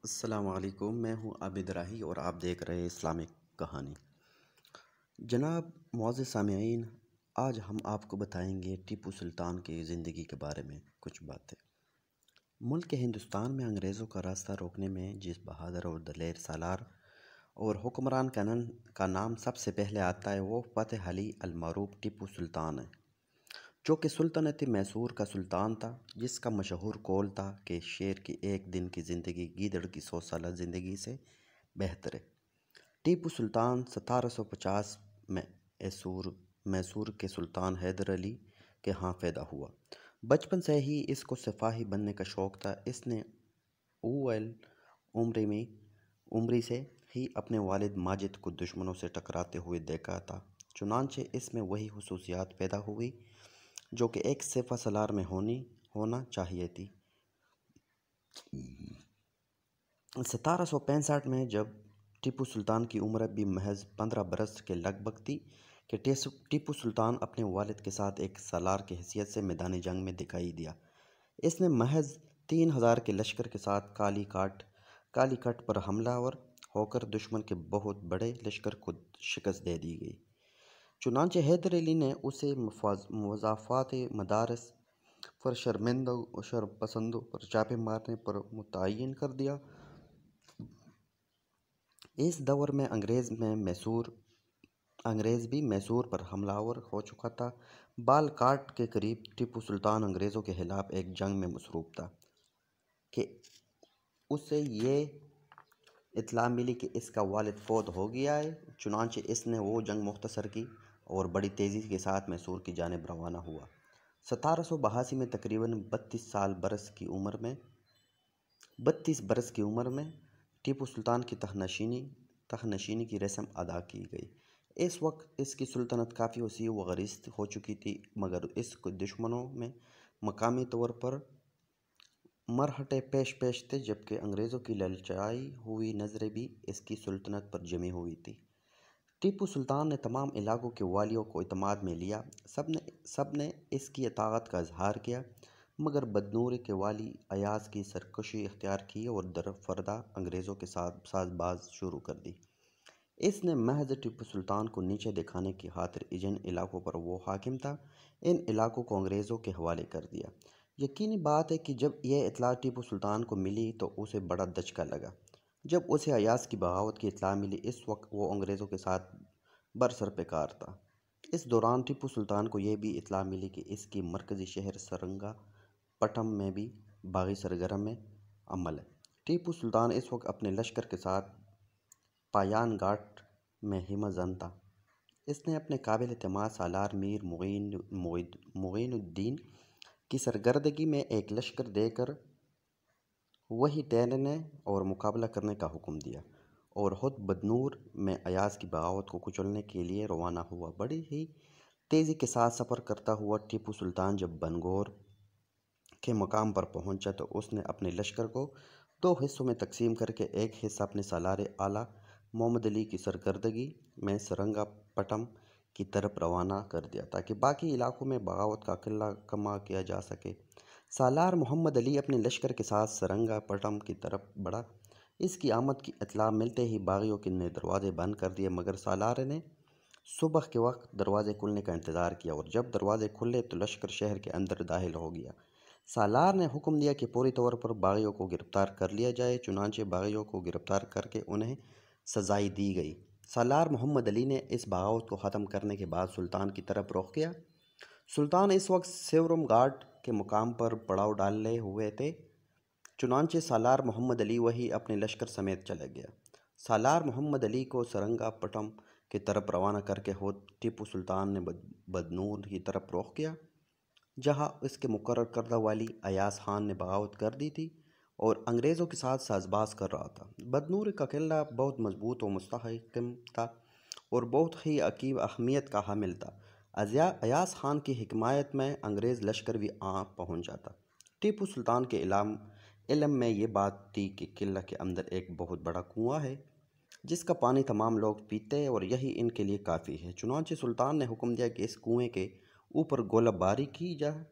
السلام علیکم، میں ہوں عابد راہی اور آپ دیکھ رہے اسلامک کہانی۔ جناب معزز سامعین، آج ہم آپ کو بتائیں گے ٹیپو سلطان کی زندگی کے بارے میں کچھ باتیں۔ ملک ہندوستان میں انگریزوں کا راستہ روکنے میں جس بہادر اور دلیر سالار اور حکمران کا نام سب سے پہلے آتا ہے وہ فتح علی المعروف ٹیپو سلطان ہے، جو کہ سلطنت میسور کا سلطان تھا، جس کا مشہور قول تھا کہ شیر کی ایک دن کی زندگی گیدڑ کی 100 سالہ زندگی سے بہتر ہے۔ ٹیپو سلطان 1750 میں میسور کے سلطان حیدر علی کے ہاں پیدا ہوا۔ بچپن سے ہی اس کو سپاہی بننے کا شوق تھا۔ اس نے اوائل عمری سے ہی اپنے والد ماجد کو دشمنوں سے ٹکراتے ہوئے دیکھا تھا، چنانچہ اس میں وہی خصوصیات پیدا ہوئی جو کہ ایک سپہ سالار میں ہونا چاہیے تھی۔ 1765 میں جب ٹیپو سلطان کی عمر بھی محض 15 برس کے لگ بھگ تھی کہ ٹیپو سلطان اپنے والد کے ساتھ ایک سالار کی حیثیت سے میدان جنگ میں دکھائی دیا۔ اس نے محض 3000 کے لشکر کے ساتھ کالی کٹ پر حملہ آور ہو کر دشمن کے بہت بڑے لشکر کو شکست دے دی گئی۔ چنانچہ حیدر علی نے اسے مضافات مدارس پر شرپسندوں پر چاپے مارنے پر متعین کر دیا۔ اس دور میں انگریز بھی میسور پر حملہ آور ہو چکا تھا۔ بال کاٹ کے قریب ٹیپو سلطان انگریزوں کے خلاف ایک جنگ میں مصروف تھا کہ اسے یہ اطلاع ملی کہ اس کا والد فوت ہو گیا ہے، چنانچہ اس نے وہ جنگ مختصر کی اور بڑی تیزی کے ساتھ میسور کی جانب روانہ ہوا۔ 1782 میں تقریباً 32 برس کی عمر میں ٹیپو سلطان کی تخت نشینی کی رسم ادا کی گئی۔ اس وقت اس کی سلطنت کافی وسیع و غریض ہو چکی تھی، مگر اس کے دشمنوں میں مقامی طور پر مرہٹے پیش تھے، جبکہ انگریزوں کی للچائی ہوئی نظریں بھی اس کی سلطنت پر جمی ہوئی تھی۔ ٹیپو سلطان نے تمام علاقوں کے والیوں کو اعتماد میں لیا، سب نے اس کی اطاعت کا اظہار کیا، مگر بدنور کے والی ایاز کی سرکشی اختیار کی اور درفردہ انگریزوں کے ساتھ ساز باز شروع کر دی۔ اس نے محض ٹیپو سلطان کو نیچے دکھانے کی خاطر جن علاقوں پر وہ حاکم تھا، ان علاقوں کو انگریزوں کے حوالے کر دیا۔ یقینی بات ہے کہ جب یہ اطلاع ٹیپو سلطان کو ملی تو اسے بڑا دھچکا لگا۔ جب اسے ایاز کی بغاوت کی اطلاع ملی، اس وقت وہ انگریزوں کے ساتھ برسر پیکار تھا۔ اس دوران ٹیپو سلطان کو یہ بھی اطلاع ملی کہ اس کی مرکزی شہر سرنگا پٹم میں بھی باغی سرگرم عمل ہے۔ ٹیپو سلطان اس وقت اپنے لشکر کے ساتھ پایان گھاٹ میں ہمہ تھا۔ اس نے اپنے قابل اعتماد سالار میر معین الدین کی سرگردگی میں ایک لشکر دے کر وہیں ٹھہرنے اور مقابلہ کرنے کا حکم دیا اور خود بدنور میں ایاز کی بغاوت کو کچلنے کے لیے روانہ ہوا۔ بڑی ہی تیزی کے ساتھ سفر کرتا ہوا ٹیپو سلطان جب بنگور کے مقام پر پہنچا تو اس نے اپنے لشکر کو 2 حصوں میں تقسیم کر کے ایک حصہ اپنے سالار اعلیٰ محمد علی کی سرگردگی میں سرنگا پٹم کی طرف روانہ کر دیا تاکہ باقی علاقوں میں بغاوت کا قلہ کما کیا جا سکے۔ سالار محمد علی اپنے لشکر کے ساتھ سرنگا پٹم کی طرف بڑھا۔ اس کی آمد کی اطلاع ملتے ہی باغیوں نے دروازے بند کر دیے، مگر سالار نے صبح کے وقت دروازے کھلنے کا انتظار کیا اور جب دروازے کھلے تو لشکر شہر کے اندر داخل ہو گیا۔ سالار نے حکم دیا کہ پوری طور پر باغیوں کو گرفتار کر لیا جائے، چنانچہ باغیوں کو گرفتار کر کے انہیں سزائیں دی گئی۔ سالار محمد علی نے اس بغاوت کو ختم کرنے کے بعد سلطان کی طرف رخ کیا۔ سلطان اس وقت سیورم گھاٹ کے مقام پر پڑاؤ ڈالے ہوئے تھے، چنانچہ سالار محمد علی وہیں اپنے لشکر سمیت چلا گیا۔ سالار محمد علی کو سرنگا پٹم کی طرف روانہ کر کے خود ٹیپو سلطان نے بدنور کی طرف رخ کیا، جہاں اس کے مقرر کردہ والی ایاز خان نے بغاوت کر دی تھی اور انگریزوں کے ساتھ ساز باز کر رہا تھا۔ بدنور کا قلعہ بہت مضبوط و مستحکم تھا اور بہت ہی عقیب اہمیت کا حامل تھا۔ ایاز خان کی حمایت میں انگریز لشکر بھی پہنچ جاتا۔ ٹیپو سلطان کے علم میں یہ بات تھی کہ قلعہ کے اندر ایک بہت بڑا کنواں ہے جس کا پانی تمام لوگ پیتے اور یہی ان کے لیے کافی ہے۔ چنانچہ سلطان نے حکم دیا کہ اس کنویں کے اوپر گولہ باری کی جائے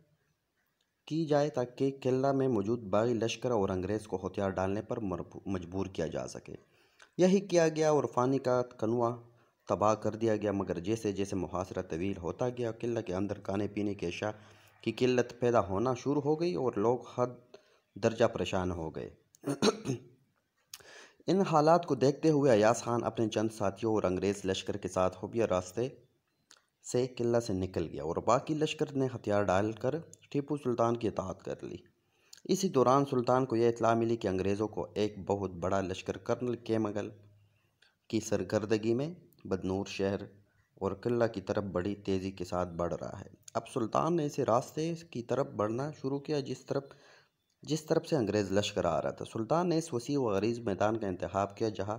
کی جائے تاکہ قلعہ میں موجود باغی لشکر اور انگریز کو ہتھیار ڈالنے پر مجبور کیا جا سکے۔ یہی کیا گیا اور فانی کا کنواں تباہ کر دیا گیا، مگر جیسے جیسے محاصرہ طویل ہوتا گیا، قلعہ کے اندر کھانے پینے کی اشیاء کی قلت پیدا ہونا شروع ہو گئی اور لوگ حد درجہ پریشان ہو گئے۔ ان حالات کو دیکھتے ہوئے ایاز خان اپنے چند ساتھیوں اور انگریز لشکر کے ساتھ ہوبیا راستے سے قلعہ سے نکل گیا اور باقی لشکر نے ہتھیار ڈال کر ٹیپو سلطان کی اطاعت کر لی۔ اسی دوران سلطان کو یہ اطلاع ملی کہ انگریزوں کو ایک بہت بڑا لشکر کرنل کیمگل کی سرکردگی میں بدنور شہر اور قلعہ کی طرف بڑی تیزی کے ساتھ بڑھ رہا ہے۔ اب سلطان نے اسے راستے کی طرف بڑھنا شروع کیا جس طرف سے انگریز لشکر آ رہا تھا۔ سلطان نے اس وسیع و عریض میدان کا انتخاب کیا جہاں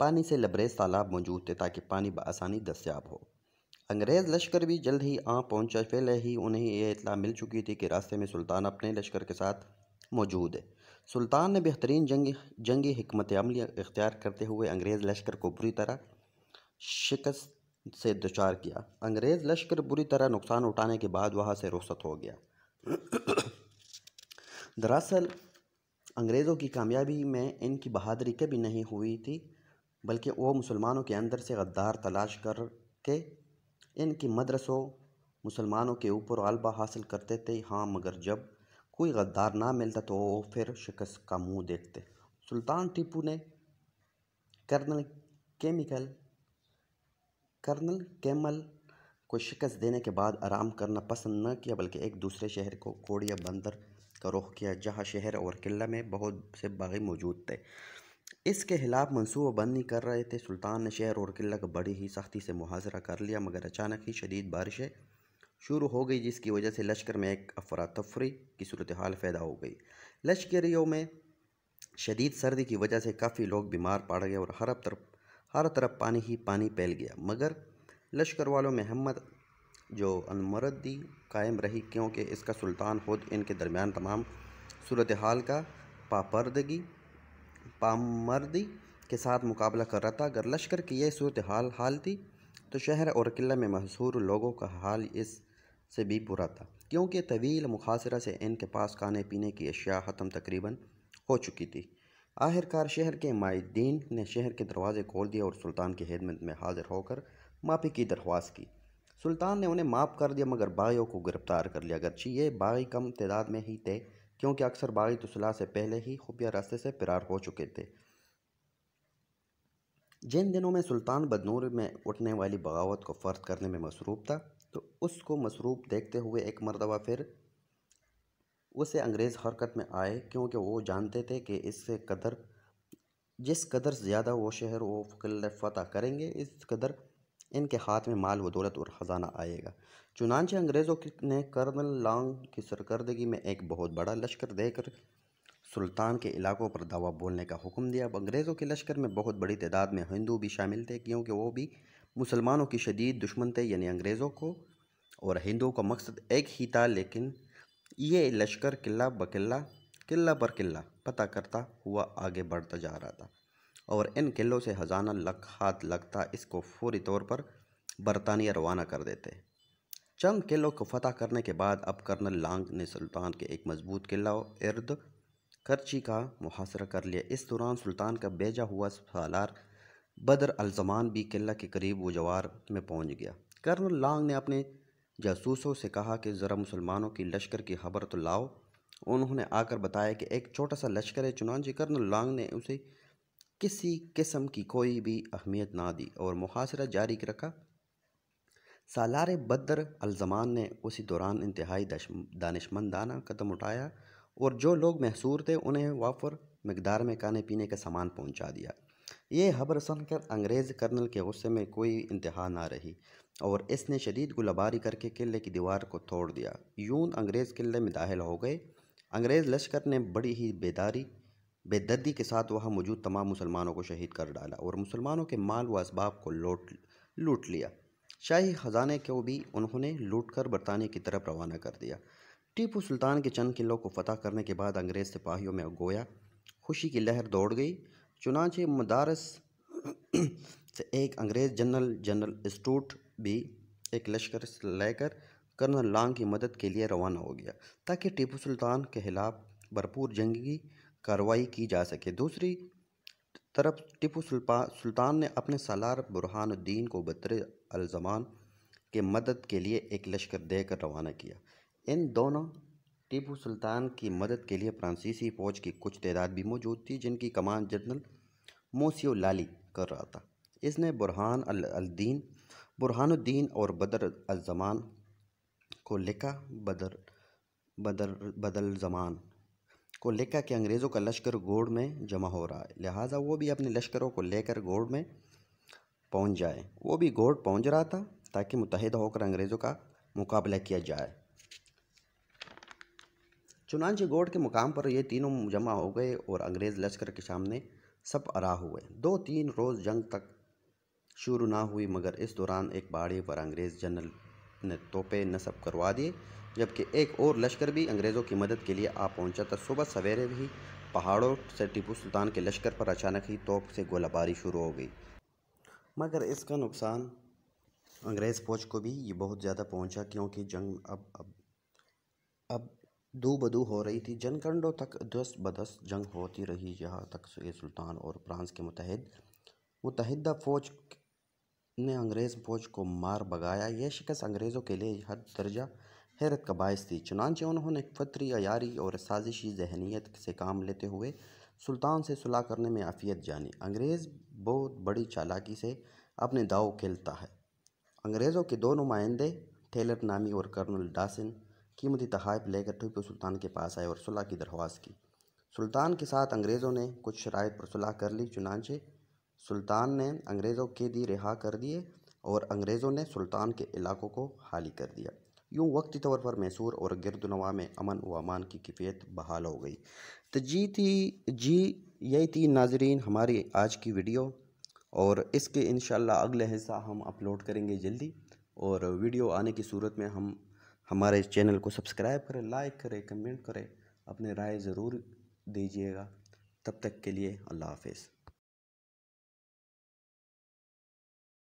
پانی سے لبریز تالاب موجود تھے تاکہ پانی بآسانی دستیاب ہو۔ انگریز لشکر بھی جلد ہی پہنچا۔ پہلے ہی انہیں یہ اطلاع مل چکی تھی کہ راستے میں سلطان اپنے لشکر کے ساتھ موجود ہے۔ سلطان نے بہترین جنگی حکمت عملی اختیار کرتے ہوئے انگریز لشکر کو بری طرح شکست سے دوچار کیا۔ انگریز لشکر بری طرح نقصان اٹھانے کے بعد وہاں سے رخصت ہو گیا۔ دراصل انگریزوں کی کامیابی میں ان کی بہادری کبھی نہیں ہوئی تھی، بلکہ وہ مسلمانوں کے اندر سے غدار تلاش کر کے ان کی مدرسوں مسلمانوں کے اوپر غلبہ حاصل کرتے تھے۔ ہاں، مگر جب کوئی غدار نہ ملتا تو وہ پھر شکست کا منہ دیکھتے۔ سلطان ٹیپو نے کرنل کیمل کو شکست دینے کے بعد آرام کرنا پسند نہ کیا، بلکہ ایک دوسرے شہر کو کوڑیا بندر کا رخ کیا جہاں شہر اور قلعہ میں بہت سے باغی موجود تھے۔ اس کے خلاف منصوبہ بندی کر رہے تھے۔ سلطان نے شہر اور قلعہ کا بڑی ہی سختی سے محاصرہ کر لیا، مگر اچانک ہی شدید بارشیں شروع ہو گئی جس کی وجہ سے لشکر میں ایک افراتفری کی صورتحال پیدا ہو گئی۔ لشکریوں میں شدید سردی کی وجہ سے کافی لوگ بیمار پڑ گئے اور ہر طرف پانی ہی پانی پھیل گیا، مگر لشکر والوں میں ہمت جو انمردی قائم رہی، کیونکہ اس کا سلطان خود ان کے درمیان تمام صورتحال کا پامردی کے ساتھ مقابلہ کر رہا تھا۔ اگر لشکر کی یہ صورتحال تھی تو شہر اور قلعہ میں محصور لوگوں کا حال اس سے بھی برا تھا، کیونکہ طویل محاصرہ سے ان کے پاس کھانے پینے کی اشیاء ختم تقریباً ہو چکی تھی۔ آخرکار شہر کے معاہدین نے شہر کے دروازے کھول دیے اور سلطان کی خدمت میں حاضر ہو کر معافی کی درخواست کی۔ سلطان نے انہیں معاف کر دیا، مگر باغیوں کو گرفتار کر لیا، اگرچہ یہ باغی کم تعداد میں ہی تھے، کیونکہ اکثر باغی تو صلح سے پہلے ہی خفیہ راستے سے فرار ہو چکے تھے۔ جن دنوں میں سلطان بدنور میں اٹھنے والی بغاوت کو فرد کرنے میں مصروف تھا، تو اس کو مصروف دیکھتے ہوئے ایک مرتبہ پھر اسے انگریز حرکت میں آئے، کیونکہ وہ جانتے تھے کہ جس قدر زیادہ وہ شہر و قلعہ فتح کریں گے، اس قدر ان کے ہاتھ میں مال و دولت اور خزانہ آئے گا۔ چنانچہ انگریزوں نے کرنل لانگ کی سرکردگی میں ایک بہت بڑا لشکر دے کر سلطان کے علاقوں پر دعویٰ بولنے کا حکم دیا۔ اب انگریزوں کے لشکر میں بہت بڑی تعداد میں ہندو بھی شامل تھے، کیونکہ وہ بھی مسلمانوں کی شدید دشمن تھے، یعنی انگریزوں کو اور ہندوؤں کا مقصد ایک ہی تھا۔ لیکن یہ لشکر قلعہ پر قلعہ فتح کرتا ہوا آگے بڑھتا جا رہا تھا اور ان قلعوں سے خزانہ ہاتھ لگتا اس کو فوری طور پر برطانیہ روانہ کر دیتے۔ چند قلعوں کو فتح کرنے کے بعد اب کرنل لانگ نے سلطان کے ایک مضبوط قلعہ ارد کرچی کا محاصرہ کر لیا۔ اس دوران سلطان کا بھیجا ہوا سالار بدر الزمان بھی قلعہ کے قریب و جوار میں پہنچ گیا۔ کرنل لانگ نے اپنے جاسوسوں سے کہا کہ ذرا مسلمانوں کی لشکر کی خبر تو لاؤ۔ انہوں نے آ کر بتایا کہ ایک چھوٹا سا لشکر ہے۔ چنانچہ کرنل لانگ نے اسے کسی قسم کی کوئی بھی اہمیت نہ دی اور محاصرہ جاری رکھا۔ سالار بدر الزمان نے اسی دوران انتہائی دانشمندانہ قدم اٹھایا اور جو لوگ محصور تھے انہیں وافر مقدار میں کھانے پینے کا سامان پہنچا دیا۔ یہ خبر سن کر انگریز کرنل کے غصے میں کوئی انتہا نہ رہی اور اس نے شدید گولہ باری کر کے قلعے کی دیوار کو توڑ دیا۔ یوں انگریز قلعے میں داخل ہو گئے۔ انگریز لشکر نے بڑی ہی بے دردی کے ساتھ وہاں موجود تمام مسلمانوں کو شہید کر ڈالا اور مسلمانوں کے مال و اسباب کو لوٹ لیا۔ شاہی خزانے کو بھی انہوں نے لوٹ کر برطانیہ کی طرف روانہ کر دیا۔ ٹیپو سلطان کے چند قلعوں کو فتح کرنے کے بعد انگریز سپاہیوں میں گویا خوشی کی لہر دوڑ گئی۔ چنانچہ مدارس سے ایک انگریز جنرل اسٹوٹ بھی ایک لشکر لے کر کرنل لانگ کی مدد کے لیے روانہ ہو گیا تاکہ ٹیپو سلطان کے خلاف بھرپور جنگی کارروائی کی جا سکے۔ دوسری طرف ٹیپو سلطان نے اپنے سالار برہان الدین کو بدر الزمان کے مدد کے لیے ایک لشکر دے کر روانہ کیا۔ ان دونوں ٹیپو سلطان کی مدد کے لیے فرانسیسی فوج کی کچھ تعداد بھی موجود تھی، جن کی کمان جنرل موسیو لالی کر رہا تھا۔ اس نے برہان الدین اور بدر الزمان کو لکھا بدر زمان کو لکھا کہ انگریزوں کا لشکر گوڑ میں جمع ہو رہا ہے، لہٰذا وہ بھی اپنے لشکروں کو لے کر گوڑ میں پہنچ جائے۔ وہ بھی گوڑ پہنچ رہا تھا تاکہ متحد ہو کر انگریزوں کا مقابلہ کیا جائے۔ چنانچہ گوڑ کے مقام پر یہ تینوں جمع ہو گئے اور انگریز لشکر کے سامنے سب آراہ ہوئے۔ 2-3 روز جنگ تک شروع نہ ہوئی، مگر اس دوران ایک پہاڑی پر انگریز جنرل نے توپیں نصب کروا دیے، جبکہ ایک اور لشکر بھی انگریزوں کی مدد کے لیے آ پہنچا تھا۔ صبح سویرے ہی پہاڑوں سے ٹیپو سلطان کے لشکر پر اچانک ہی توپ سے گولہ باری شروع ہو گئی، مگر اس کا نقصان انگریز فوج کو بھی یہ بہت زیادہ پہنچا، کیونکہ جنگ اب دو بدو ہو رہی تھی۔ جنکنڈوں تک دست بدست جنگ ہوتی رہی، جہاں تک کہ سلطان اور فرانس کے متحدہ فوج نے انگریز فوج کو مار بھگایا۔ یہ شکست انگریزوں کے لیے حد درجہ حیرت کا باعث تھی، چنانچہ انہوں نے فطری عیاری اور سازشی ذہنیت سے کام لیتے ہوئے سلطان سے صلح کرنے میں عافیت جانی۔ انگریز بہت بڑی چالاکی سے اپنے داؤ کھیلتا ہے۔ انگریزوں کے 2 نمائندے ٹیلر نامی اور کرنل ڈاسن قیمتی تحائف لے کر ٹیپو سلطان کے پاس آئے اور صلح کی درخواست کی۔ سلطان کے ساتھ انگریزوں نے کچھ شرائط پر صلح کر لی، چنانچہ سلطان نے انگریزوں قیدی رہا کر دیے اور انگریزوں نے سلطان کے علاقوں کو خالی کر دیا۔ یوں وقتی طور پر میسور اور گردنواح میں امن و امان کی کیفیت بحال ہو گئی۔ تو یہی تھی ناظرین ہماری آج کی ویڈیو، اور اس کے انشاءاللہ اگلے حصہ ہم اپلوڈ کریں گے جلدی، اور ویڈیو آنے کی صورت میں ہم ہمارے چینل کو سبسکرائب کریں، لائک کریں، کمنٹ کریں، اپنے رائے ضرور دیجیے گا۔ تب تک کے لیے اللہ حافظ۔